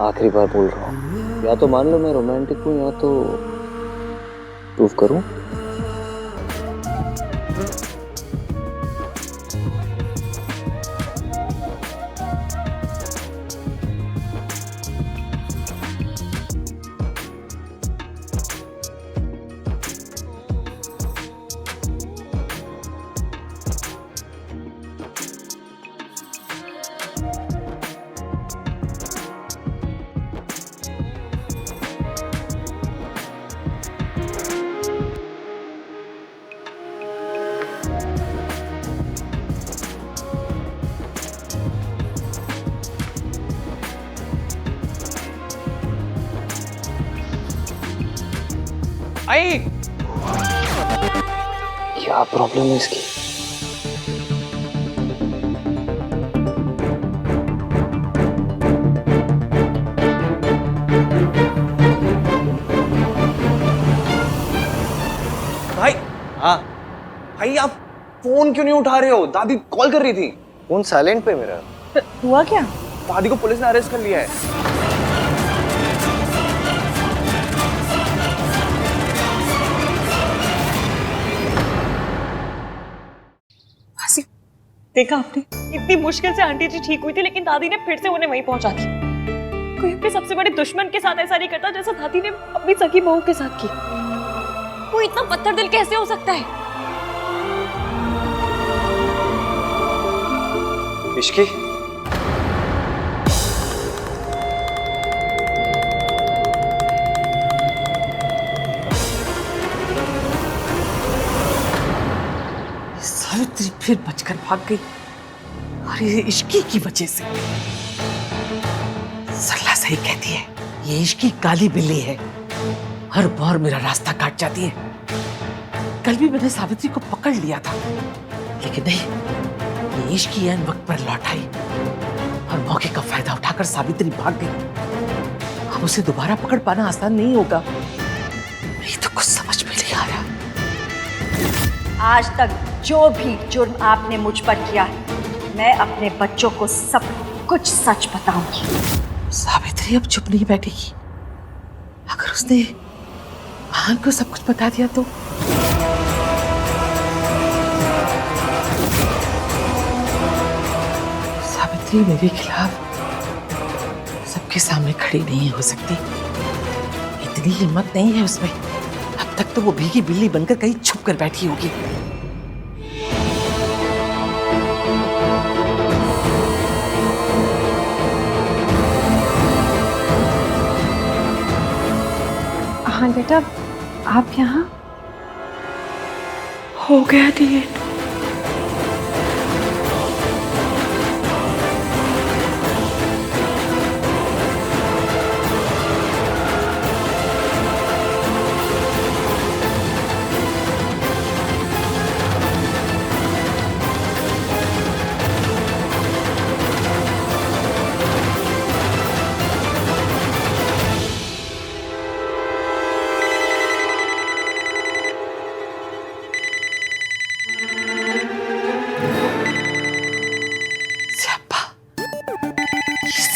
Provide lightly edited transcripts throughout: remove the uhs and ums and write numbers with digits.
आखिरी बार बोल रहा हूँ, या तो मान लो मैं रोमांटिक हूँ या तो प्रूफ करूँ। आई क्या प्रॉब्लम है इसकी? भाई। हाँ, भाई आप फोन क्यों नहीं उठा रहे हो? दादी कॉल कर रही थी। फोन साइलेंट पे मेरा। हुआ क्या? दादी को पुलिस ने अरेस्ट कर लिया है। आसिफ, देखा आपने? इतनी मुश्किल से आंटी जी ठीक हुई थी, लेकिन दादी ने फिर से उन्हें वहीं पहुंचा दिया। कोई अपने सबसे बड़े दुश्मन के साथ ऐसा नहीं करता जैसा दादी ने अपनी सगी बहू के साथ की। वो इतना पत्थर दिल कैसे हो सकता है? इश्की, सावित्री फिर बचकर भाग गई और ये इश्की की वजह से। सरला सही कहती है, ये इश्की काली बिल्ली है, हर बार मेरा रास्ता काट जाती है। कल भी मैंने सावित्री को पकड़ लिया था, लेकिन नहीं, ये इश्की ऐन वक्त पर लौट आई और मौके का फायदा उठाकर सावित्री भाग गई। अब उसे दोबारा पकड़ पाना आसान नहीं होगा। नहीं तो कुछ समझ में नहीं आ रहा। आज तक जो भी जुर्म आपने मुझ पर किया है, मैं अपने बच्चों को सब कुछ सच बताऊंगी। सावित्री अब चुप नहीं बैठेगी। अगर उसने महान को सब कुछ बता दिया तो सावित्री मेरे खिलाफ सबके सामने खड़ी नहीं हो सकती। इतनी हिम्मत नहीं है उसमें। अब तक तो वो भीगी बिल्ली बनकर कहीं छुप कर बैठी होगी। हाँ बेटा, आप यहाँ? हो गया दिए।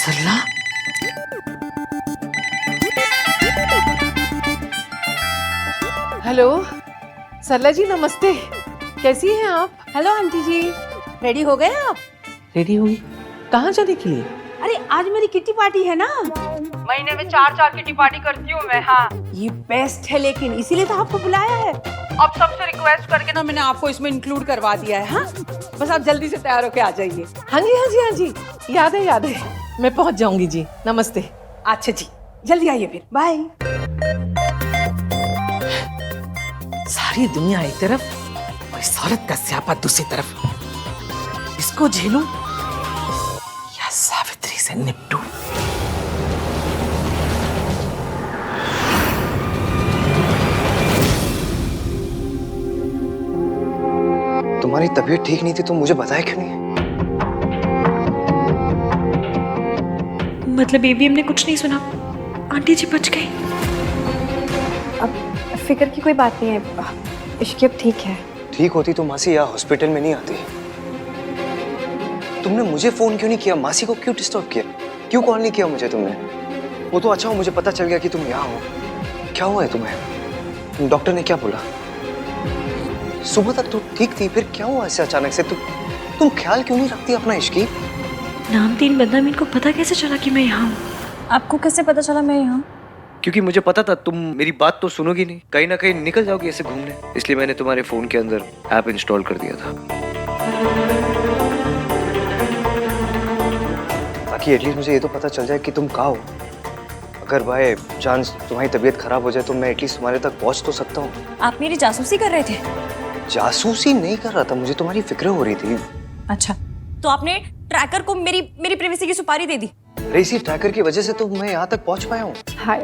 सरला, हेलो सरला जी, नमस्ते। कैसी हैं आप? हेलो आंटी जी, रेडी हो गए आप? रेडी हुई? कहाँ जाने के लिए? अरे आज मेरी किट्टी पार्टी है ना। महीने में 4 किट्टी पार्टी करती हूँ मैं। हाँ, ये बेस्ट है, लेकिन इसीलिए तो आपको बुलाया है। अब सबसे रिक्वेस्ट करके ना मैंने आपको इसमें इंक्लूड करवा दिया है। हाँ, बस आप जल्दी से तैयार होके आ जाइए। हाँ जी, हाँ जी, हाँ जी, याद है, याद है। मैं पहुंच जाऊंगी जी। नमस्ते। अच्छा जी, जल्दी आइए फिर। बाय। सारी दुनिया एक तरफ और इस औरत का स्यापा दूसरी तरफ। इसको झेलूं या सावित्री से निपटूं? तुम्हारी तबीयत ठीक नहीं थी तो मुझे बताया क्यों नहीं? मतलब एबीएम ने कुछ नहीं सुना, आंटी जी बच गई। अब फिक्र की कोई बात नहीं है, इश्की अब ठीक है। ठीक होती तो मासी यहाँ हॉस्पिटल में नहीं आती। तुमने मुझे फोन क्यों नहीं किया? मासी को क्यों डिस्टर्ब किया? क्यों कॉल नहीं किया मुझे तुमने? वो तो अच्छा हो मुझे पता चल गया कि तुम यहाँ हो। क्या हुआ है तुम्हें? डॉक्टर ने क्या बोला? सुबह तक तो ठीक थी, फिर क्या हुआ ऐसे अचानक से? तुम ख्याल क्यों नहीं रखती अपना इश्की? नामतीन बदनाम, इनको पता कैसे चला कि मैं यहाँ हूँ? आपको कैसे पता चला मैं यहाँ? क्योंकि मुझे पता था तुम मेरी बात तो सुनोगी नहीं, कहीं ना कहीं निकल जाओगी ऐसे घूमने, इसलिए मैंने तुम्हारे फोन के अंदर ऐप इंस्टॉल कर दिया था ताकि एटलीस्ट मुझे ये तो पता चल जाए कि तुम कहाँ हो। अगर बाय चांस तुम्हारी तबीयत खराब हो जाए तो मैं एटलीस्ट तुम्हारे तक पहुंच तो सकता हूँ। आप मेरी जासूसी कर रहे थे? जासूसी नहीं कर रहा था, मुझे तुम्हारी फिक्र हो रही थी। अच्छा, तो आपने ट्रैकर को मेरी प्राइवेसी की सुपारी दे दी? अरे इसी ट्रैकर की वजह से तो मैं यहाँ तक पहुंच पाया हूँ। हाय,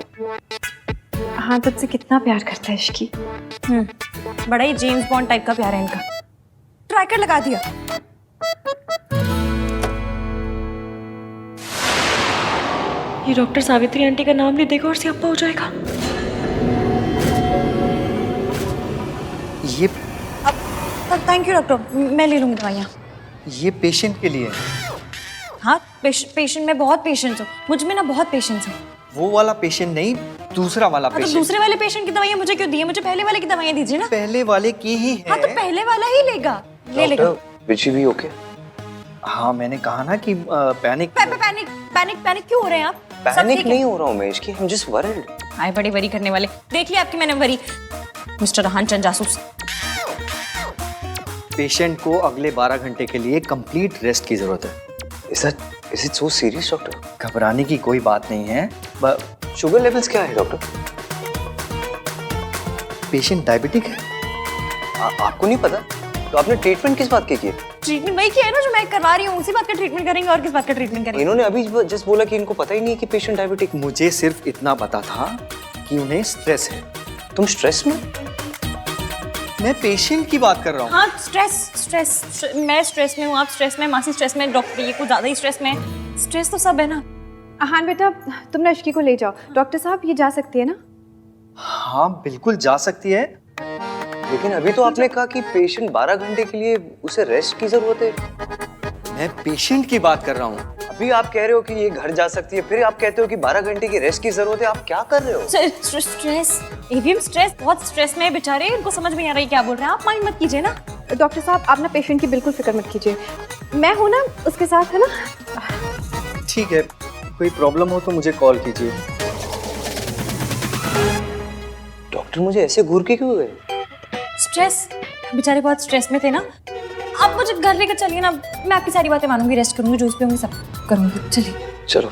हाँ तुझसे कितना प्यार करता है इश्की। बड़ा ही जेम्स बॉन्ड टाइप का प्यार है इनका। ट्रैकर लगा दिया। ये डॉक्टर सावित्री आंटी का नाम ले देगा और सियाप्पा हो जाएगा। ये थैंक यू डॉक्टर, मैं ले लूंगी दवाइयाँ। ये पेशेंट के लिए है। हाँ, पेशेंट में बहुत पेशेंस हो, मुझ में ना बहुत पेशेंस है। वो वाला पेशेंट नहीं, दूसरा वाला हाँ, तो दूसरे वाले पेशेंट की दवाइयाँ मुझे क्यों दी है? मुझे पहले वाले की दवाइयाँ दीजिए ना। पहले वाले की ही है। हाँ, तो पहले वाला ही लेगा, ले लेगा। विची भी ओके? हाँ मैंने कहा ना कि पैनिक पैनिक क्यों हो रहे हैं आप? पैनिक नहीं हो रहा हूँ मैं इसकी, I'm just worried। आए बड़ी वरी करने वाले, देख लिया आपकी मैंने वरी। मिस्टर रहान चंद जासूस। पेशेंट को अगले 12 घंटे के लिए कंप्लीट रेस्ट की जरूरत है। Is it so serious, doctor? घबराने की कोई बात नहीं है। शुगर लेवल्स क्या है डॉक्टर? पेशेंट डायबिटिक है। आपको नहीं पता? तो आपने ट्रीटमेंट किस बात की है? ट्रीटमेंट वही किया है ना जो मैं करवा रही हूँ, उसी बात का ट्रीटमेंट करेंगे। और किस बात का ट्रीटमेंट करेंगे? इन्होंने अभी जस्ट बोला कि इनको पता ही नहीं है कि पेशेंट डायबिटिक। मुझे सिर्फ इतना पता था कि उन्हें स्ट्रेस है। तुम स्ट्रेस में? मैं पेशेंट की बात कर रहा हूँ। हाँ, स्ट्रेस मैं स्ट्रेस में हूँ, आप स्ट्रेस में, मासी स्ट्रेस में, डॉक्टर ये कुछ ज्यादा ही स्ट्रेस में। स्ट्रेस तो सब है ना। हाँ बेटा, तुम ना इश्की को ले जाओ। डॉक्टर साहब ये जा सकती है ना? हाँ बिल्कुल जा सकती है। लेकिन अभी तो आपने कहा कि पेशेंट 12 घंटे के लिए उसे रेस्ट की जरूरत है। मैं पेशेंट की बात कर रहा हूँ। अभी आप कह रहे हो कि ये घर जा सकती है, फिर आप कहते हो कि 12 घंटे की रेस्ट की जरूरत है। आप क्या कर रहे हो? स्ट्रेस, एवीएम स्ट्रेस, बहुत स्ट्रेस में है बेचारे, इनको समझ में नहीं आ रही क्या बोल रहे हैं। आप माइंड मत कीजिए ना। डॉक्टर साहब आप ना पेशेंट की बिल्कुल फिक्र मत कीजिए, मैं हूँ ना उसके साथ, है ना? ठीक है, कोई प्रॉब्लम हो तो मुझे कॉल कीजिए। डॉक्टर मुझे ऐसे घूर के क्यों गए? स्ट्रेस, बेचारे बहुत स्ट्रेस में थे ना। आप मुझे घर लेकर चलिए ना, मैं आपकी सारी बातें मानूंगी, रेस्ट करूंगी, जूस पीऊंगी, सब करूंगी। चलिए चलो।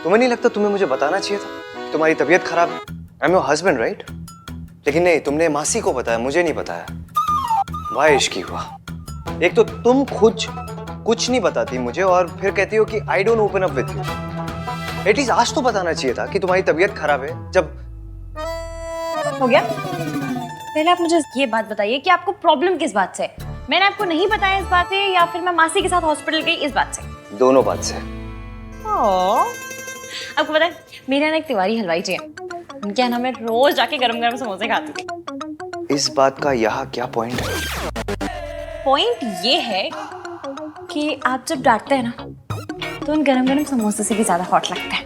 तुम्हें नहीं लगता तुम्हें मुझे बताना चाहिए था कि तुम्हारी तबीयत खराब है? I am your husband right? लेकिन नहीं, तुमने मासी को बताया, मुझे नहीं बताया। वाह इश्की हुआ। एक तो तुम खुद कुछ नहीं बताती मुझे और फिर कहती हो कि I don't open up with you. At least आज तो बताना चाहिए था कि तुम्हारी तबीयत खराब है। जब हो गया, पहले आप मुझे ये बात बताइए कि आपको प्रॉब्लम किस बात से है? मैंने आपको नहीं बताया इस बात से, या फिर मैं मासी के साथ हॉस्पिटल गई इस बात से? दोनों बात से। आपको पता है मेरे यहाँ एक तिवारी हलवाई जी हैं, उनके यहाँ मैं रोज जाके गरम गरम समोसे खाती थी। इस बात का यहाँ क्या पॉइंट है? पॉइंट ये है कि आप जब डांटते हैं ना तो उन गरम गरम समोसे से भी ज्यादा हॉट लगता है।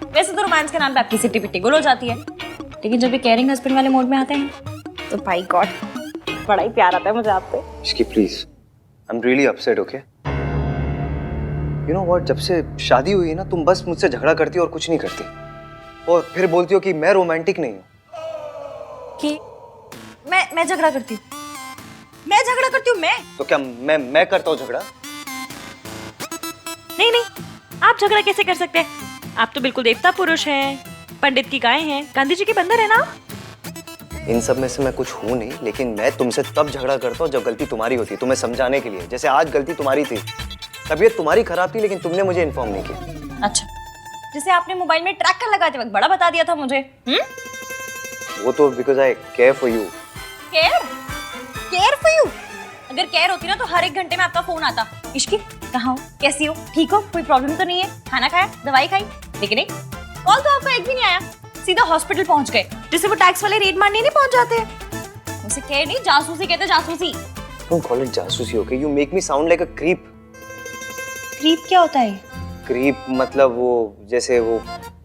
वैसे तो रोमांस के नाम पे आपकी सिटी पिट्टी गुल हो जाती है, लेकिन जब ये केयरिंग हस्बैंड वाले मोड में आते हैं तो भाई गॉड बड़ा ही प्यार आता है मुझे आप पे। इसकी please, I am really upset, okay? You know what, जब से शादी हुई है ना तुम बस मुझसे झगड़ा करती हो और कुछ नहीं करती, और फिर बोलती हो कि मैं रोमांटिक नहीं हूँ। कि मैं झगड़ा करती हूँ? मैं झगड़ा करती हूँ? मैं तो क्या मैं करता हूँ झगड़ा? नहीं, आप झगड़ा कैसे कर सकते हैं? आप तो बिल्कुल देवता पुरुष हैं, पंडित की गाय हैं, गांधी जी के बंदर है ना? इन सब में से मैं कुछ हूँ नहीं, लेकिन मैं तुमसे तब झगड़ा करता हूँ जब गलती तुम्हारी होती है, तुम्हें समझाने के लिए। जैसे आज गलती तुम्हारी थी, तबीयत तुम्हारी खराब थी, लेकिन तुमने मुझे इन्फॉर्म नहीं किया। अच्छा, जैसे आपने मोबाइल में ट्रैकर लगाते वक्त बड़ा बता दिया था मुझे। वो तो because I care for you, care care for you. अगर केयर होती ना तो हर 1 घंटे में आपका फोन आता, इश्की कहाँ हो, कैसी हो, ठीक हो, कोई प्रॉब्लम तो नहीं है, खाना खाया, दवाई खाई। लेकिन नहीं, कॉल तो आपका एक भी नहीं आया, सीधा हॉस्पिटल पहुंच गए, जिससे वो टैक्स वाले रेड मारने नहीं पहुंच जाते। उसे केयर नहीं, जासूसी कहते, जासूसी। Don't call it जासूसी, okay? You make me sound like a creep. Creep क्या होता है? क्रीप मतलब वो जैसे वो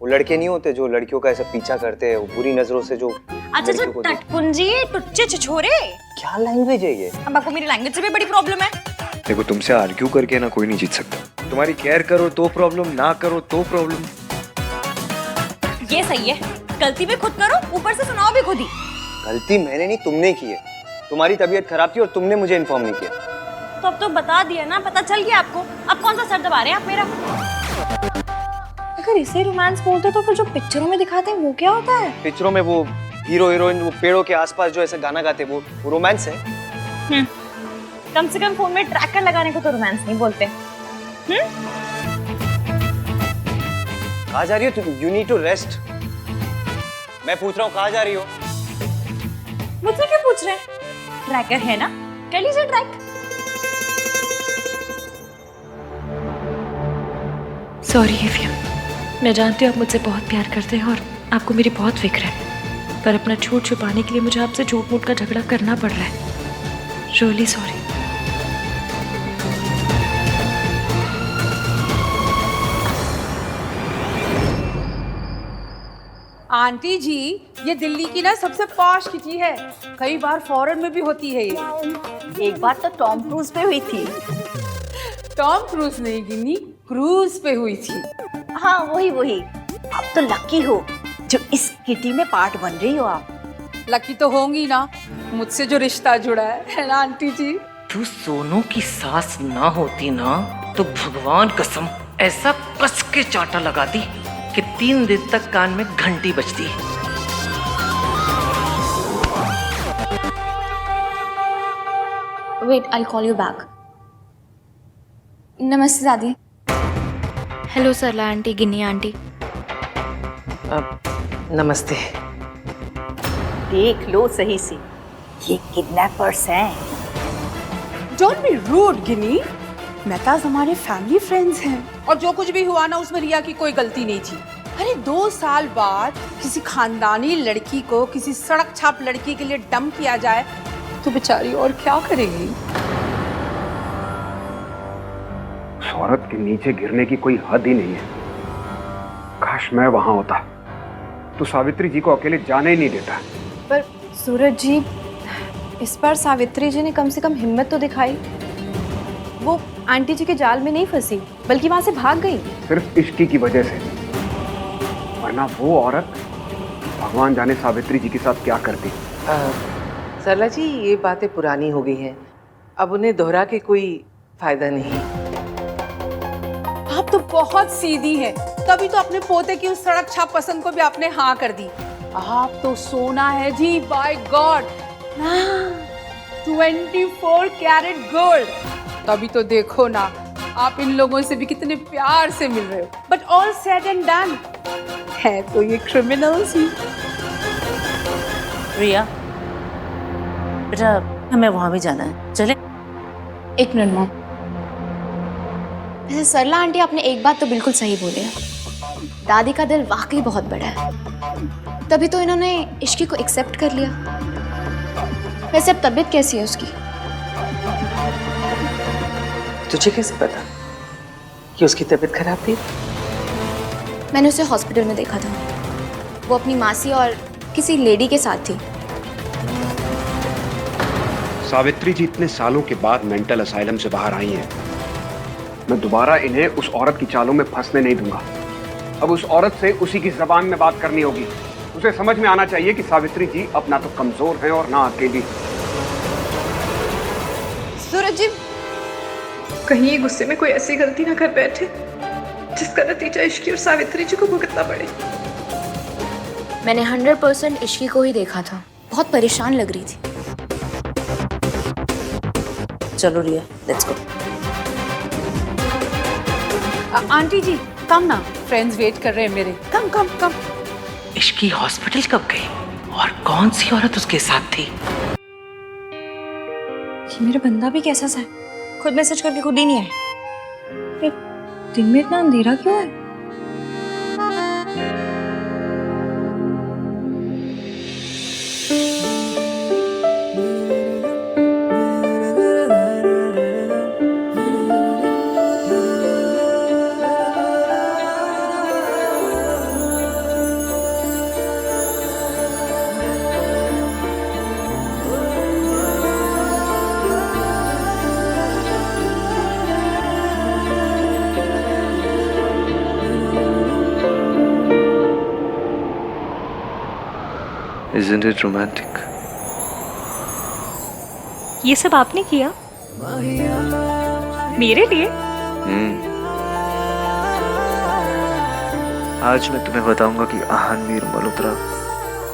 लड़के नहीं होते जो लड़कियों का ऐसा पीछा करते हैं, वो बुरी नजरों से जो अच्छा अच्छा, टटपुंजी, टुच्चे छिछोरे। क्या लैंग्वेज है ये? अब आपको मेरी लैंग्वेज से भी बड़ी प्रॉब्लम है। देखो, तुमसे आर्ग्यू करके ना कोई नहीं जीत सकता। तुम्हारी केयर करो तो प्रॉब्लम, ना करो तो प्रॉब्लम। ये सही है, गलती भी खुद करो, ऊपर से सुनाओ भी खुद ही। गलती मैंने नहीं, तुमने की है। तुम्हारी तबीयत खराब थी और तुमने मुझे इन्फॉर्म नहीं किया। तो अब तो बता दिया ना, पता चल गया आपको। अब कौन सा सर दबा रहे हैं आप मेरा? अगर इसे रोमांस बोलते तो फिर जो पिक्चरों में दिखाते हैं वो क्या होता है? पिक्चरों में वो हीरो हीरोइन वो पेड़ों के आसपास जो ऐसा गाना गाते वो रोमांस है। कम से कम फोन में ट्रैकर लगाने को तो रोमांस नहीं बोलते। कहाँ जा रही हो तुम? You need to rest. मैं पूछ रहा हूँ कहाँ जा रही हो? मुझसे क्यों पूछ रहे हैं? ट्रैकर है ना, कर लीजिए ट्रैक। सॉरी एफियम, मैं जानती हूँ आप मुझसे बहुत प्यार करते हैं और आपको मेरी बहुत फिक्र है, पर अपना झूठ छुपाने के लिए मुझे आपसे झूठ मूठ का झगड़ा करना पड़ रहा है। Really sorry. आंटी जी, ये दिल्ली की ना सबसे पॉश किटी है, कई बार फॉरेन में भी होती है ये। एक बार तो टॉम क्रूज पे हुई थी। टॉम क्रूज नहीं गिनी, क्रूज पे हुई थी। हाँ वही वही। आप तो लकी हो जो इस किटी में पार्ट बन रही हो आप। लकी तो होंगी ना, मुझसे जो रिश्ता जुड़ा है ना आंटी जी। तू सोनू की सास ना होती ना तो भगवान कसम ऐसा कस के चांटा लगाती कि 3 दिन तक कान में घंटी बजती। Wait, I call you back. नमस्ते दादी। Hello Sarla aunty, Ginni aunty. नमस्ते। देख लो सही से, ये किडनैपर्स हैं। Don't be rude Ginni, Mehtaj हमारे फैमिली फ्रेंड्स हैं और जो कुछ भी हुआ ना उसमें रिया की कोई गलती नहीं थी। अरे 2 साल बाद किसी खानदानी लड़की को किसी सड़क छाप लड़की के लिए डंप किया जाए तो बेचारी और क्या करेगी? उस औरत के नीचे गिरने की कोई हद ही नहीं है। काश मैं वहां होता तो सावित्री जी को अकेले जाने ही नहीं देता। पर सूरज जी, इस बार सावित्री जी ने कम से कम हिम्मत तो दिखाई। वो आंटी जी के जाल में नहीं फंसी बल्कि वहां से भाग गई। सिर्फ इश्की की वजह से, वरना वो औरत भगवान जाने सावित्री जी के साथ क्या करती। सरला जी, ये बातें पुरानी हो गई हैं, अब उन्हें दोहरा के कोई फायदा नहीं। आप तो बहुत सीधी हैं, तभी तो अपने पोते की उस सड़क छाप पसंद को भी आपने हाँ कर दी। आप तो सोना है जी, बाय गॉड। 24 carat gold. तभी तो देखो ना, आप इन लोगों से भी कितने प्यार से मिल रहे हो। But all said and done, है तो ये क्रिमिनल्स ही। रिया बेटा, हमें वहां भी जाना है, चले? 1 मिनट मॉम। वैसे सरला आंटी, आपने एक बात तो बिल्कुल सही बोली है, दादी का दिल वाकई बहुत बड़ा है, तभी तो इन्होंने इश्की को एक्सेप्ट कर लिया। वैसे अब तबीयत कैसी है उसकी? तुझे कैसे पता कि उसकी तबीयत खराब थी? मैंने उसे हॉस्पिटल में देखा था, वो अपनी मासी और किसी लेडी के साथ थी। सावित्री जी इतने सालों के बाद मेंटल असाइलम से बाहर आई हैं। मैं दोबारा इन्हें उस औरत की चालों में फंसने नहीं दूंगा। अब उस औरत से उसी की जबान में बात करनी होगी। उसे समझ में आना चाहिए कि सावित्री जी अब ना तो कमजोर हैं और ना अकेली। सूरज जी, कहीं ये गुस्से में कोई ऐसी गलती ना कर बैठे जिसका नतीजा इश्की और सावित्री जी को भुगतना पड़े। मैंने 100% इश्की को ही देखा था, बहुत परेशान लग रही थी। चलो रिया, लेट्स गो। आंटी जी कम ना, फ्रेंड्स वेट कर रहे हैं मेरे। कम कम कम। इश्की हॉस्पिटल कब गई और कौन सी औरत उसके साथ थी? ये मेरा बंदा भी कैसा सा है, खुद मैसेज करके खुद ही नहीं आए। ये दिन में इतना अंधेरा क्यों है? Isn't it romantic? ये सब आपने किया मेरे लिए? आज मैं तुम्हें बताऊंगा कि आहानवीर मल्होत्रा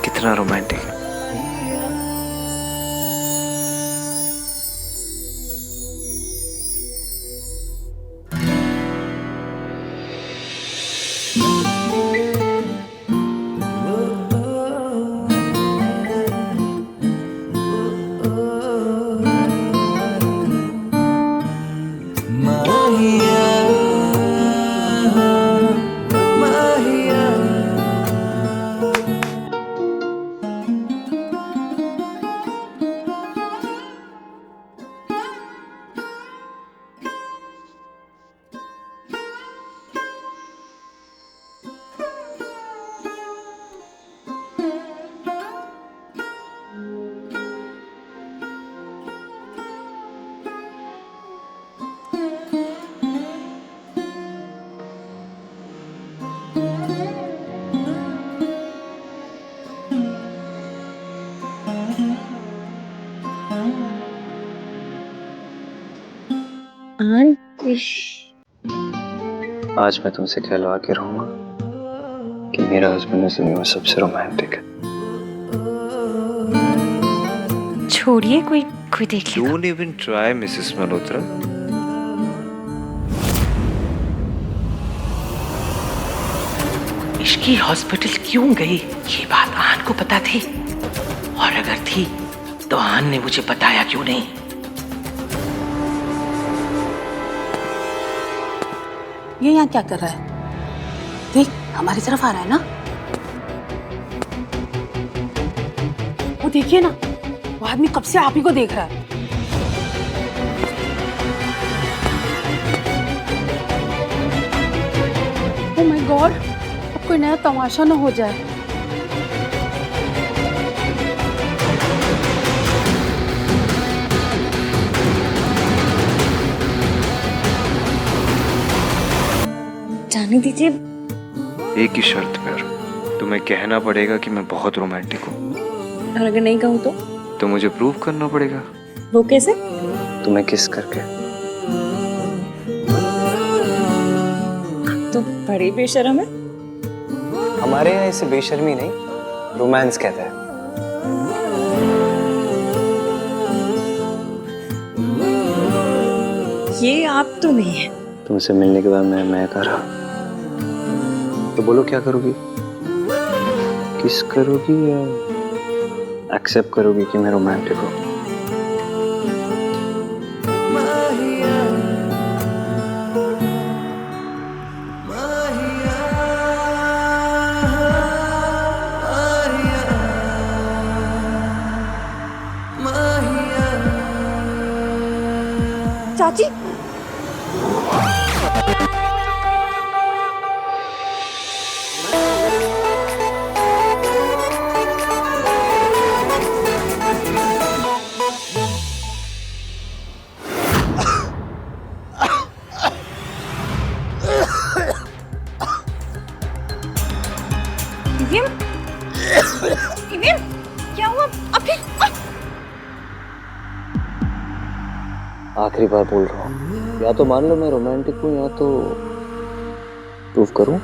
कितना रोमांटिक है। आज मैं तुमसे कहलवा के रहूंगा कि मेरा हस्बैंड इस दुनिया में सबसे रोमांटिक है। छोड़िए, कोई देख लेगा। Don't even try, Mrs Malhotra. Ishki hospital क्यों गई ये बात आन को पता थी, और अगर थी तो आन ने मुझे बताया क्यों नहीं? ये यहाँ क्या कर रहा है? देख, हमारी तरफ आ रहा है ना। वो देखिए ना, वो आदमी कब से आप ही को देख रहा है। ओह माय गॉड, अब कोई नया तमाशा ना हो जाए। जाने दीजिए। एक ही शर्त पर, तुम्हें कहना पड़ेगा कि मैं बहुत रोमांटिक हूँ। और अगर नहीं कहूँ तो मुझे प्रूव करना पड़ेगा। वो कैसे? तुम्हें किस करके। तो बड़ी बेशर्म है। हमारे यहाँ इसे बेशर्मी नहीं, रोमांस कहते हैं। ये आप तो नहीं है। तुमसे मिलने के बाद मैं कर रहा, तो बोलो क्या करोगी? किस करोगी या एक्सेप्ट करोगी कि मैं रोमांटिक हूँ? चाची, क्या हुआ? अभी आखिरी बार बोल रहा हूँ, या तो मान लो मैं रोमांटिक हूँ या तो प्रूव करूँ।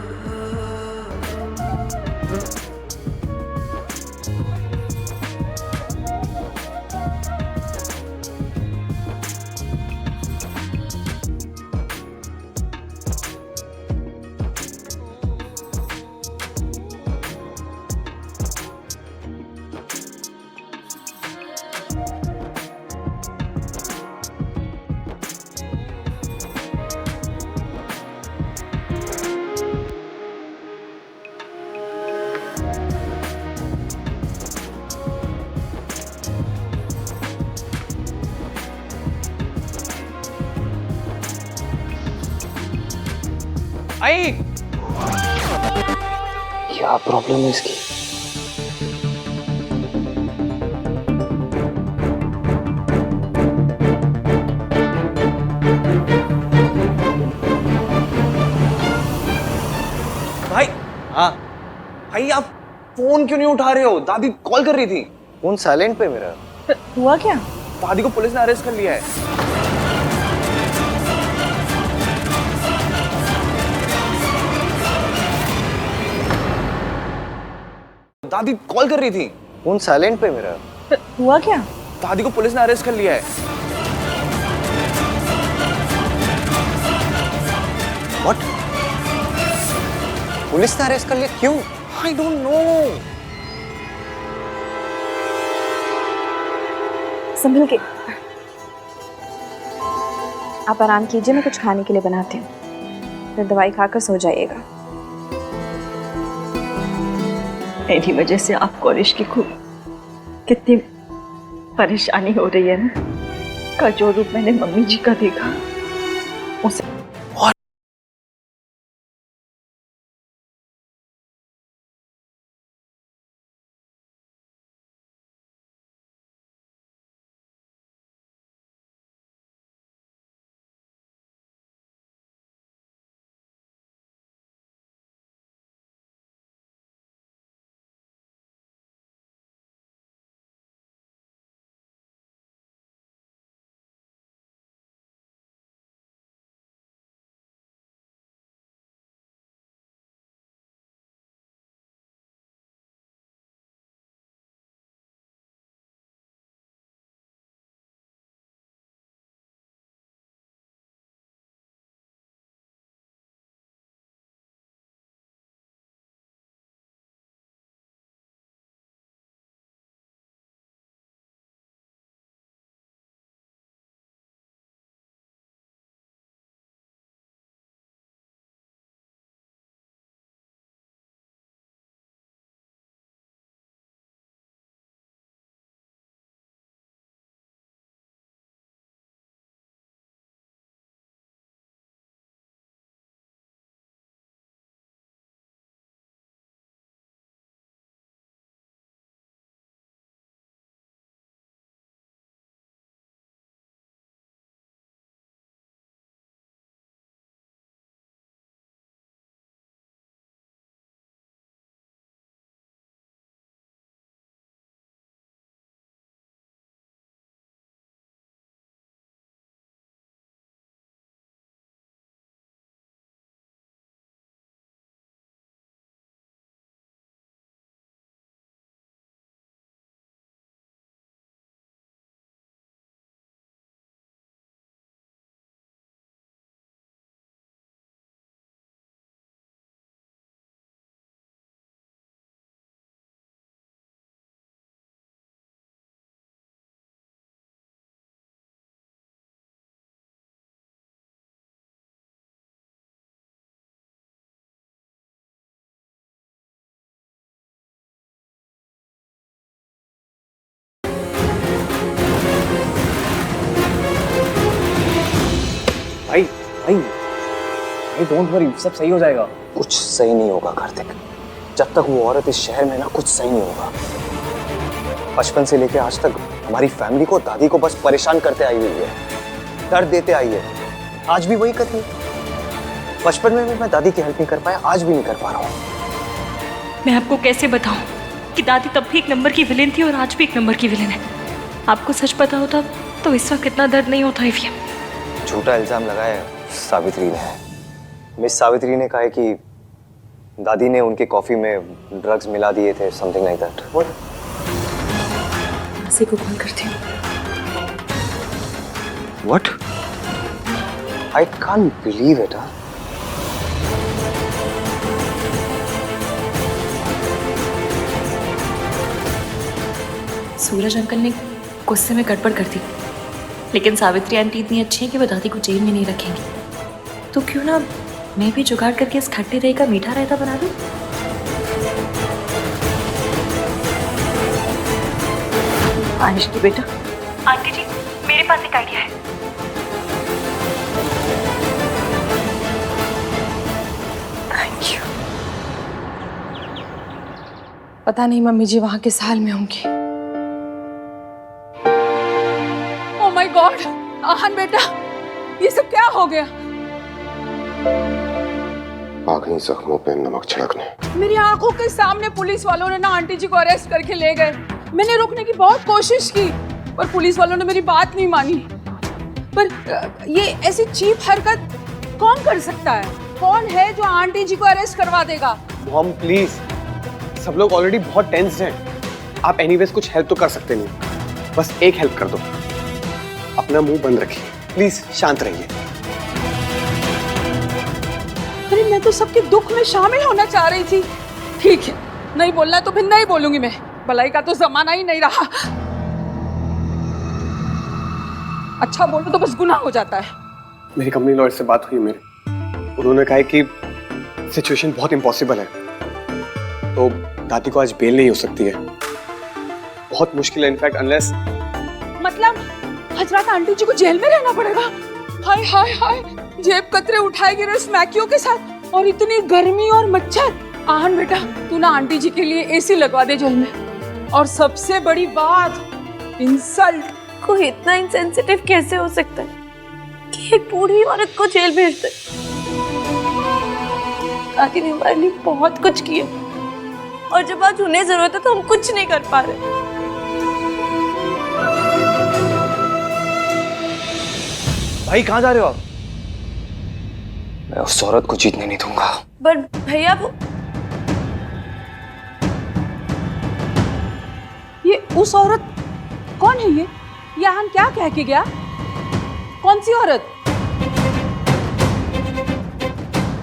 आई क्या प्रॉब्लम है इसकी? भाई। हाँ भाई, आप फोन क्यों नहीं उठा रहे हो? दादी कॉल कर रही थी। फोन साइलेंट पे मेरा। हुआ क्या? दादी को पुलिस ने अरेस्ट कर लिया है। दादी कॉल कर रही थी। फोन साइलेंट पे मेरा। हुआ क्या? दादी को पुलिस ने अरेस्ट कर लिया है। What? पुलिस ने अरेस्ट कर लिया? क्यों? I don't know. संभल के। आप आराम कीजिए, मैं कुछ खाने के लिए बनाती हूँ, फिर दवाई खाकर सो जाइएगा। मेरी वजह से आपको और इश्की को कितनी परेशानी हो रही है ना। का जो रूप मैंने मम्मी जी का देखा उसे भाई भाई भाई डोंट वरी, सब सही हो जाएगा। कुछ सही नहीं होगा कार्तिक। जब तक वो औरत इस शहर में ना, कुछ सही नहीं होगा। बचपन से लेके आज तक हमारी फैमिली को, दादी को बस परेशान करते आई हुई है, दर्द देते आई है। आज भी वही कर रही है। बचपन में भी मैं दादी की हेल्प नहीं कर पाया, आज भी नहीं कर पा रहा हूँ। मैं आपको कैसे बताऊं कि दादी तब भी एक नंबर की विलेन थी और आज भी एक नंबर की विलेन है। आपको सच पता होता तो इस वक्त इतना दर्द नहीं होता है। झूठा इल्जाम लगाया सावित्री ने। मिस सावित्री ने कहा है कि दादी ने उनके कॉफी में ड्रग्स मिला दिए थे, समथिंग लाइक दैट। मासी को कॉल करती हूँ। What? I can't believe it. Suraj uncle ने गुस्से में गड़बड़ कर दी, लेकिन सावित्री आंटी इतनी अच्छी है कि वो दादी को जेल में नहीं रखेंगी। तो क्यों ना मैं भी जुगाड़ करके इस खट्टे दही का मीठा रायता बना दूं? आनिश की बेटा। आंटी जी, मेरे पास एक आइडिया है। पता नहीं मम्मी जी वहां किस हाल में होंगी। ओह माय गॉड, आहन बेटा, ये सब क्या हो गया? आ गई जख्मों पे नमक छिड़कने। मेरी आंखों के सामने पुलिस वालों ने ना आंटी जी को अरेस्ट करके ले गए। मैंने रोकने की बहुत कोशिश की पर पुलिस वालों ने मेरी बात नहीं मानी। पर ये ऐसी चीप हरकत कौन कर सकता है? कौन है जो आंटी जी को अरेस्ट करवा देगा? मॉम प्लीज, सब लोग ऑलरेडी बहुत टेंस्ड हैं। आप एनीवेज कुछ हेल्प तो कर सकते नहीं, बस एक हेल्प कर दो, अपना मुंह बंद रखिए प्लीज, शांत रहिए। अरे मैं तो सबके दुख में शामिल होना चाह रही थी। ठीक है, नहीं बोलना तो फिर नहीं बोलूंगी मैं, भलाई का तो जमाना ही नहीं रहा। अच्छा बोलो तो बस गुनाह हो जाता है। मेरी कंपनी लॉयर से बात हुई मेरे, उन्होंने कहा है कि सिचुएशन बहुत इम्पॉसिबल है, तो दादी को आज बेल नहीं हो सकती है, बहुत मुश्किल है इनफैक्ट, अनलेस। मतलब हजरत आंटी जी को जेल में रहना पड़ेगा? हाय हाय हाय, जेब कतरे उठाएगी रस्मैकियों के साथ, और इतनी गर्मी और मच्छर। आहन बेटा, तू ना आंटी जी के लिए एसी लगवा दे जेल में। और सबसे बड़ी बात, इंसल्ट। कोई इतना इंसेंसिटिव कैसे हो सकता है कि एक बूढ़ी औरत को जेल भेज दे? दादी ने हमारे लिए बहुत कुछ किया और जब आज उन्हें जरूरत है तो हम कुछ नहीं कर पा रहे। भाई कहाँ जा रहे हो आप? मैं उस औरत को जीतने नहीं दूंगा। बट भैया वो, ये उस औरत कौन है? ये आहन क्या कह के गया? कौन सी औरत?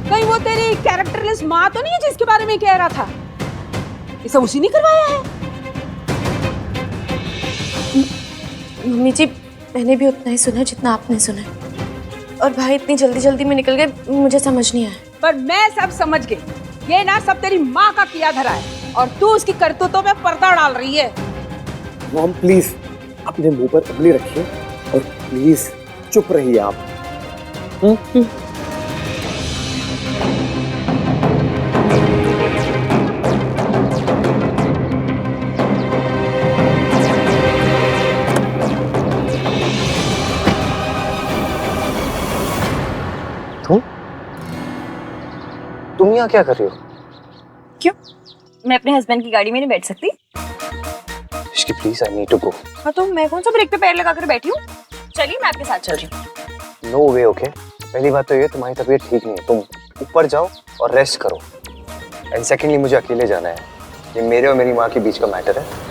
कहीं वो तेरी कैरेक्टरलेस माँ तो नहीं है जिसके बारे में कह रहा था? ये सब उसी ने करवाया है? मम्मी जी, मैंने भी उतना ही सुना जितना आपने सुना, और भाई इतनी जल्दी जल्दी में निकल गए, मुझे समझ नहीं आया। पर मैं सब समझ गई। ये ना सब तेरी माँ का किया धरा है और तू उसकी करतूतों में पर्दा डाल रही है। मॉम प्लीज अपने मुंह पर उंगली रखिए और प्लीज चुप रहिए आप। तुम यहाँ क्या कर रही हो? क्यों? मैं अपने हस्बैंड की गाड़ी में नहीं बैठ सकती? Ishki please, I need to go. हाँ तो मैं कौन सा ब्रेक पे पैर लगाकर बैठी हूँ? चलिए मैं आपके साथ चल रही हूँ। नो वे, ओके। पहली बात तो ये, तुम्हारी तबीयत ठीक नहीं है, तुम ऊपर जाओ और रेस्ट करो। एंड सेकेंडली, मुझे अकेले जाना है, ये मेरे और मेरी माँ के बीच का मैटर है।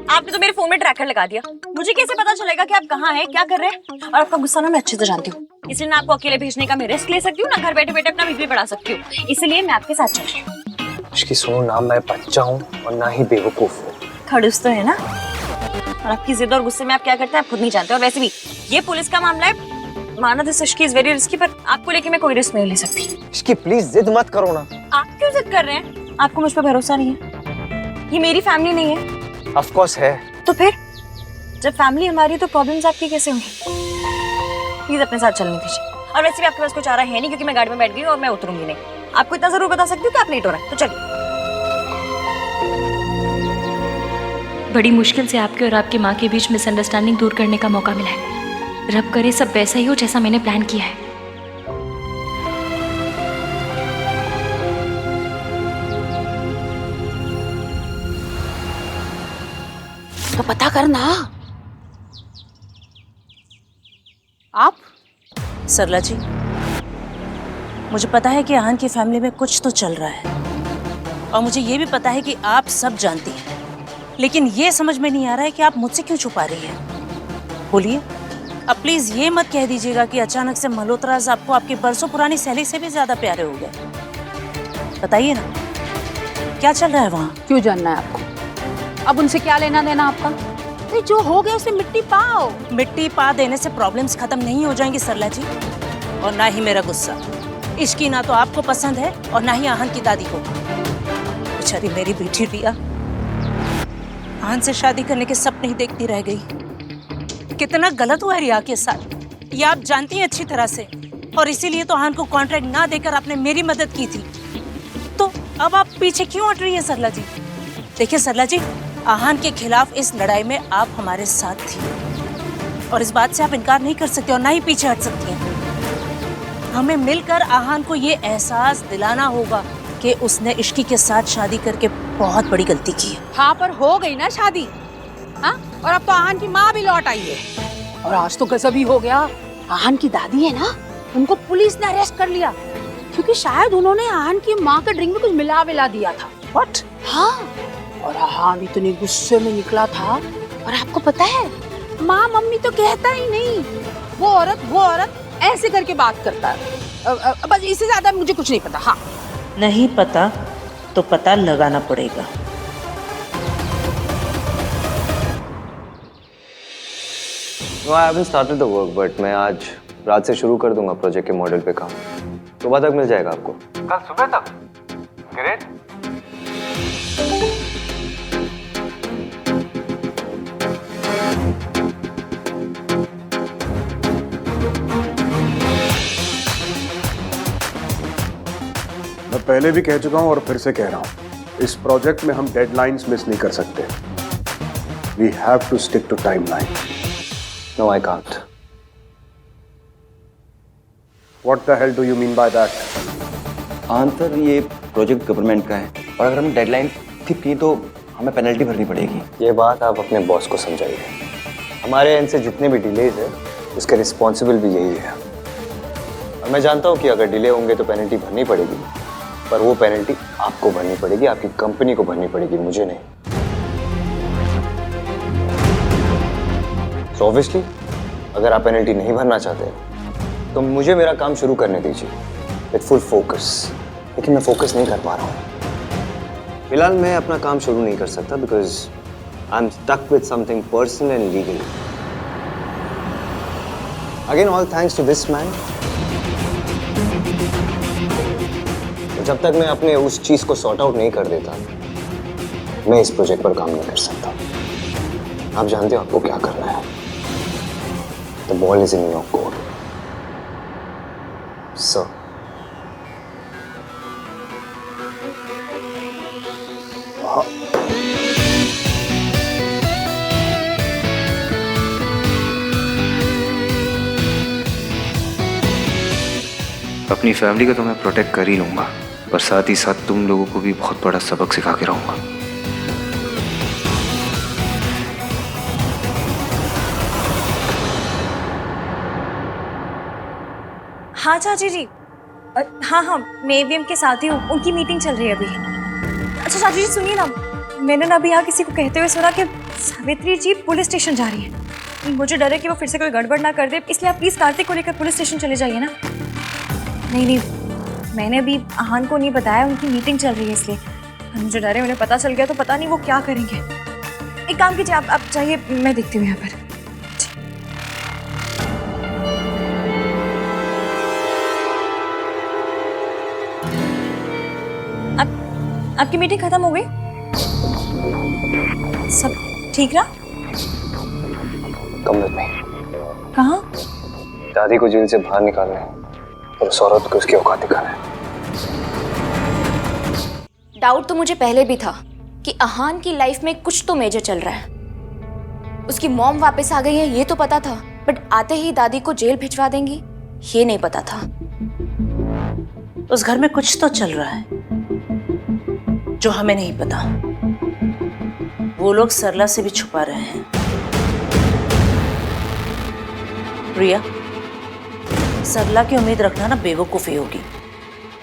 आपने तो मेरे फोन में ट्रैकर लगा दिया, मुझे कैसे पता चलेगा कि आप कहाँ हैं, क्या कर रहे हैं? और आपका गुस्सा ना मैं अच्छे से जानती हूँ, इसलिए ना आपको अकेले भेजने का मैं रिस्क ले सकती हूँ, ना घर बैठे बैठे अपना बीपी बढ़ा सकती हूँ, इसलिए मैं आपके साथ चल रही हूँ। इसकी सुनो, ना मैं बच्चा हूँ और ना ही बेवकूफ हूँ। खड़ूस तो है ना, और आपकी जिद और गुस्से में आप क्या करते हैं आप खुद नहीं जानते। और वैसे भी ये पुलिस का मामला है, माना this Ishki is very risky, पर आपको लेके मैं कोई रिस्क नहीं ले सकती। इसकी प्लीज जिद मत करो ना। आप क्यों जिद कर रहे हैं? आपको मुझ पर भरोसा नहीं है? ये मेरी फैमिली नहीं है? ऑफ कोर्स है। तो फिर जब फैमिली हमारी तो प्रॉब्लम्स आपकी कैसे होंगी? प्लीज अपने साथ चलने दीजिए। और वैसे भी आपके पास कुछ आ रहा है नहीं, क्योंकि मैं गाड़ी में बैठ गई और मैं उतरूंगी नहीं। आपको इतना जरूर बता सकती हूँ कि आप लेट हो रहे हैं, तो चलिए। बड़ी मुश्किल से आपके और आपकी माँ के बीच मिसअंडरस्टैंडिंग दूर करने का मौका मिला है। रब करे सब वैसा ही हो जैसा मैंने प्लान किया है। तो पता करना। आप? सरला जी, मुझे पता है कि आहन की फैमिली में कुछ तो चल रहा है, और मुझे ये भी पता है कि आप सब जानती हैं, लेकिन ये समझ में नहीं आ रहा है कि आप मुझसे क्यों छुपा रही हैं। बोलिए, अब प्लीज ये मत कह दीजिएगा कि अचानक से मल्होत्राज आपको आपकी बरसों पुरानी सहेली से भी ज्यादा प्यारे हो गए। बताइए ना, क्या चल रहा है वहाँ? क्यों जानना है आपको? अब उनसे क्या लेना देना आपका? नहीं, जो हो गया उसे मिट्टी पाओ। मिट्टी पा देने से प्रॉब्लम्स खत्म नहीं हो जाएंगी सरला जी, और ना ही मेरा गुस्सा। इश्की ना तो आपको पसंद है और ना ही आहन की दादी को। बेचारी मेरी बेटी रिया आहन से शादी करने के सपने ही देखती रह गई। कितना गलत हुआ है रिया के साथ, ये आप जानती हैं अच्छी तरह से, और इसीलिए तो आहान को कॉन्ट्रैक्ट ना देकर आपने मेरी मदद की थी। तो अब आप पीछे क्यों हट रही है सरला जी? देखिए सरला जी, आहान के खिलाफ इस लड़ाई में आप हमारे साथ थी और इस बात से आप इनकार नहीं कर सकते और ना ही पीछे हट सकती हैं। हमें मिलकर आहान को ये एहसास दिलाना होगा कि उसने इश्की के साथ शादी करके बहुत बड़ी गलती की है। हाँ, पर हो गई ना शादी। हाँ, और अब तो आहान की माँ भी लौट आई है। और आज तो गजब ही हो गया, आहान की दादी है ना, उनको पुलिस ने अरेस्ट कर लिया क्योंकि शायद उन्होंने आहान की माँ के ड्रिंक में कुछ मिला विला दिया था। व्हाट? हाँ, और आहान इतने गुस्से में निकला था। और आपको पता है, माँ मम्मी तो कहता ही नहीं, वो औरत ऐसे करके बात करता है। बस इससे ज्यादा मुझे कुछ नहीं पता। हाँ, नहीं पता तो पता लगाना पड़ेगा। No, I haven't started the work, but मैं आज रात से शुरू कर दूंगा प्रोजेक्ट के मॉडल पे काम। सुबह तक मिल जाएगा आपको। कल सुबह तक? ग्रेट। मैं पहले भी कह चुका हूं और फिर से कह रहा हूं, इस प्रोजेक्ट में हम डेडलाइंस मिस नहीं कर सकते। We have to stick to timeline. No, I can't. What the hell do you mean by that? Answer, ये प्रोजेक्ट गवर्नमेंट का है और अगर हम डेडलाइन स्किप की तो हमें पेनल्टी भरनी पड़ेगी। ये बात आप अपने बॉस को समझाइए। हमारे एंड से जितने भी डिलेज है उसके रिस्पॉन्सिबल भी यही है। और मैं जानता हूँ कि अगर डिले होंगे तो पेनल्टी भरनी पड़ेगी, पर वो पेनल्टी आपको भरनी पड़ेगी, आपकी कंपनी को भरनी पड़ेगी, मुझे नहीं। So obviously, अगर आप पेनल्टी नहीं भरना चाहते तो मुझे मेरा काम शुरू करने दीजिए विद फुल फोकस। लेकिन मैं फोकस नहीं कर पा रहा हूँ। फिलहाल मैं अपना काम शुरू नहीं कर सकता because I am stuck with something personal and legal. Again all thanks to this man. जब तक मैं अपने उस चीज को सॉर्ट आउट नहीं कर देता, मैं इस प्रोजेक्ट पर काम नहीं कर सकता। आप जानते हो आपको क्या करना है। The ball is in your court, sir. अपनी फैमिली को तो मैं प्रोटेक्ट कर ही लूंगा, पर साथ ही साथ तुम लोगों को भी बहुत बड़ा सबक सिखा के रहूंगा। हाँ चाची जी, हाँ मैं AVM के साथ ही हूँ, उनकी मीटिंग चल रही है अभी। अच्छा चाची जी सुनिए ना, मैंने ना अभी यहाँ किसी को कहते हुए सुना कि सावित्री जी पुलिस स्टेशन जा रही है। मुझे डर है कि वो फिर से कोई गड़बड़ ना कर दे, इसलिए आप प्लीज़ कार्तिक को लेकर पुलिस स्टेशन चले जाइए ना। नहीं, मैंने अभी आहान को नहीं बताया, उनकी मीटिंग चल रही है इसलिए। मुझे डर है उन्हें पता चल गया तो पता नहीं वो क्या करेंगे। एक काम कीजिए, आप चाहिए, मैं देखती हूँ यहाँ पर। आपकी मीटिंग खत्म हो गई? सब ठीक रहा? कम में कहाँ? दादी को जेल से बाहर निकालना है और उस औरत को उसकी औकात दिखाना है। डाउट तो मुझे पहले भी था कि आहान की लाइफ में कुछ तो मेजर चल रहा है। उसकी मॉम वापस आ गई है ये तो पता था, बट आते ही दादी को जेल भिजवा देंगी ये नहीं पता था। उस घर में कुछ तो चल रहा है जो हमें नहीं पता। वो लोग सरला से भी छुपा रहे हैं। प्रिया, सरला की उम्मीद रखना ना बेवकूफ़ी होगी।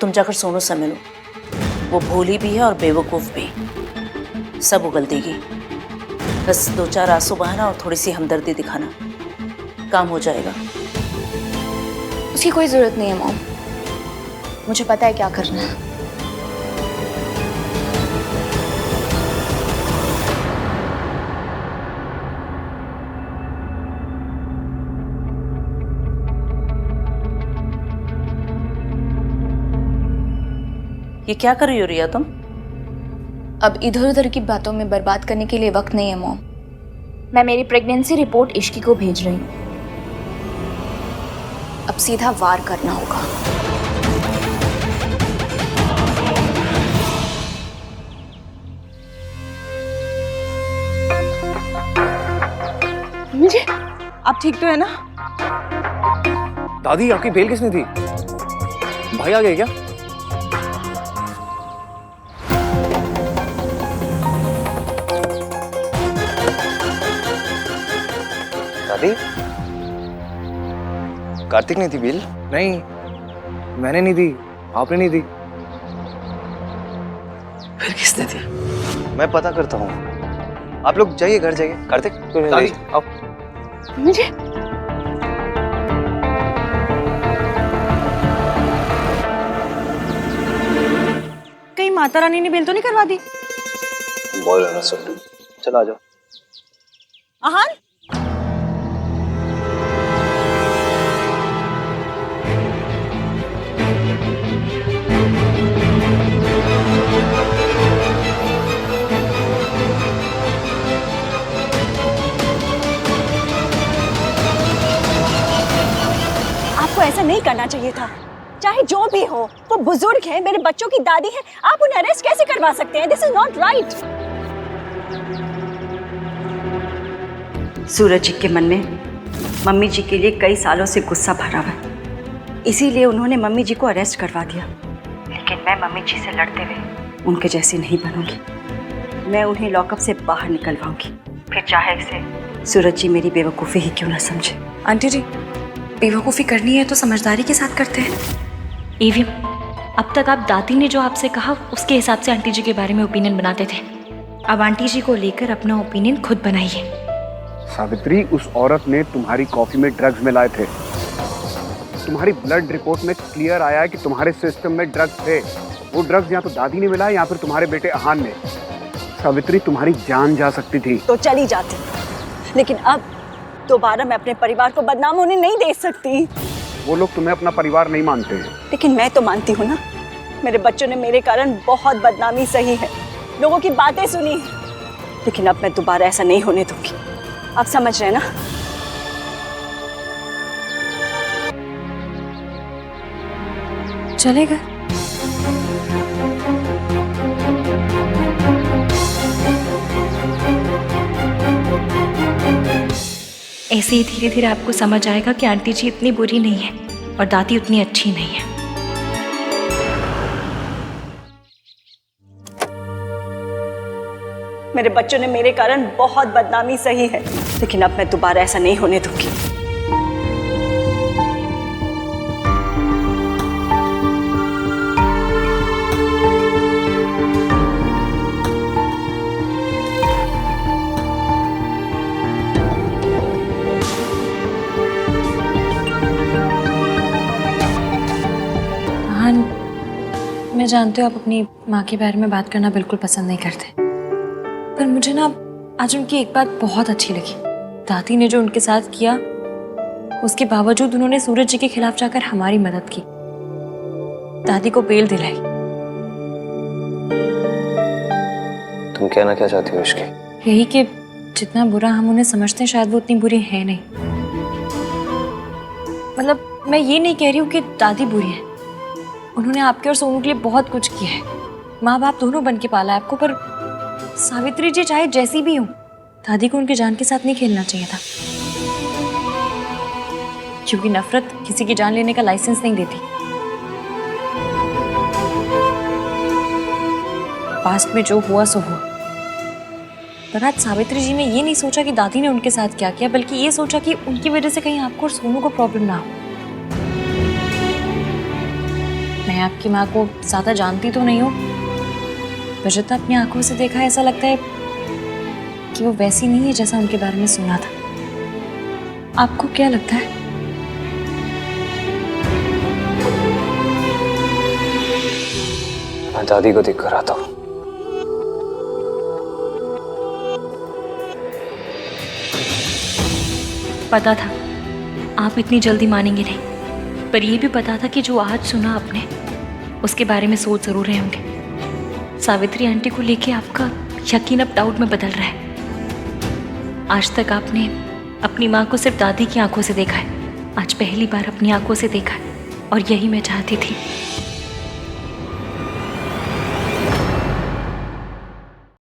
तुम जाकर सोनू से मिलो, वो भोली भी है और बेवकूफ़ भी। सब उगल देगी। बस 2-4 आंसू बहाना और थोड़ी सी हमदर्दी दिखाना, काम हो जाएगा। उसकी कोई जरूरत नहीं है मॉम, मुझे पता है क्या करना है। ये क्या कर रही हो रिया तुम? अब इधर उधर की बातों में बर्बाद करने के लिए वक्त नहीं है मॉम। मैं मेरी प्रेगनेंसी रिपोर्ट इश्की को भेज रही हूँ। अब सीधा वार करना होगा। मुझे आप ठीक तो है ना? दादी आपकी बेल किसने दी? भाई आ गए क्या? दादी, कार्तिक ने दी बेल? नहीं, मैंने नहीं दी, आपने नहीं दी। फिर किसने दी? मैं पता करता हूँ। आप लोग जाइए, घर जाइए। कार्तिक, दादी आओ। मुझे कहीं माता रानी ने बेल तो नहीं करवा दी? बोल रहा सुन, चलो आ जाओ। आहान, आपको ऐसा नहीं करना चाहिए था। चाहे जो भी हो, वो बुजुर्ग है, मेरे बच्चों की दादी है, आप उन्हें अरेस्ट कैसे करवा सकते हैं? This is not right. Suraj ji के मन में मम्मी जी के लिए कई सालों से गुस्सा भरा हुआ है, इसीलिए उन्होंने मम्मी जी को अरेस्ट करवा दिया। लेकिन मैं मम्मी जी से लड़ते हुए उनके जैसी नहीं बनूंगी। मैं उन्हें लॉकअप से बाहर निकलवाऊंगी, फिर चाहे इसे सूरज जी मेरी बेवकूफ़ी ही क्यों ना समझे। आंटी जी, बेवकूफ़ी करनी है तो समझदारी के साथ करते हैं। एवीएम, अब तक आप दादी ने जो आपसे कहा उसके हिसाब से आंटी जी के बारे में ओपिनियन बनाते थे। अब आंटी जी को लेकर अपना ओपिनियन खुद बनाइए। सावित्री, उस औरत ने तुम्हारी कॉफी में ड्रग्स मिलाए थे। तुम्हारी ब्लड रिपोर्ट में क्लियर आया है कि तुम्हारे सिस्टम में ड्रग्स थे। वो ड्रग्स या तो दादी ने मिलाए या फिर तुम्हारे बेटे अहान ने। सावित्री, तुम्हारी जान जा सकती थी। तो चली जाती, लेकिन अब दोबारा मैं अपने परिवार को बदनाम होने नहीं दे सकती। वो लोग तुम्हें अपना परिवार नहीं मानते। लेकिन मैं तो मानती हूँ ना। मेरे बच्चों ने मेरे कारण बहुत बदनामी सही है, लोगों की बातें सुनी, लेकिन अब मैं दोबारा ऐसा नहीं होने दूंगी। आप समझ रहे हैं ना? चलेगा। ऐसे ही धीरे धीरे आपको समझ आएगा कि आंटी जी इतनी बुरी नहीं है और दादी उतनी अच्छी नहीं है। मेरे बच्चों ने मेरे कारण बहुत बदनामी सही है, लेकिन अब मैं दोबारा ऐसा नहीं होने दूंगी। मैं जानती हूँ आप अपनी माँ के बारे में बात करना बिल्कुल पसंद नहीं करते, पर मुझे ना आज उनकी एक बात बहुत अच्छी लगी। दादी ने जो उनके साथ किया, उसके बावजूद उन्होंने सूरज जी के खिलाफ जाकर हमारी मदद की, दादी को बेल दिलाई। तुम कहना क्या चाहती हो इसके? यही कि जितना बुरा हम उन्हें समझते हैं शायद वो उतनी बुरी है नहीं। मतलब मैं ये नहीं कह रही हूँ कि दादी बुरी है, उन्होंने आपके और सोनू के लिए बहुत कुछ किया है, माँ बाप दोनों बन के पाला है आपको। पर सावित्री जी चाहे जैसी भी हो, दादी को उनकी जान के साथ नहीं खेलना चाहिए था, क्योंकि नफरत किसी की जान लेने का लाइसेंस नहीं देती। पास्ट में जो हुआ सो हुआ, पर आज सावित्री जी ने ये नहीं सोचा कि दादी ने उनके साथ क्या किया, बल्कि ये सोचा कि उनकी वजह से कहीं आपको और सोनू को प्रॉब्लम ना हो। मैं आपकी माँ को ज्यादा जानती तो नहीं हूँ, पर जितना अपनी आंखों से देखा है ऐसा लगता है कि वो वैसी नहीं है जैसा उनके बारे में सुना था। आपको क्या लगता है? मैं दादी को देख कर आता हूँ। पता था आप इतनी जल्दी मानेंगे नहीं, पर यह भी पता था कि जो आज सुना आपने उसके बारे में सोच जरूर रहे होंगे। सावित्री आंटी को लेके आपका यकीन अब डाउट में बदल रहा है। आज तक आपने अपनी माँ को सिर्फ दादी की आंखों से देखा है, आज पहली बार अपनी आंखों से देखा है, और यही मैं चाहती थी।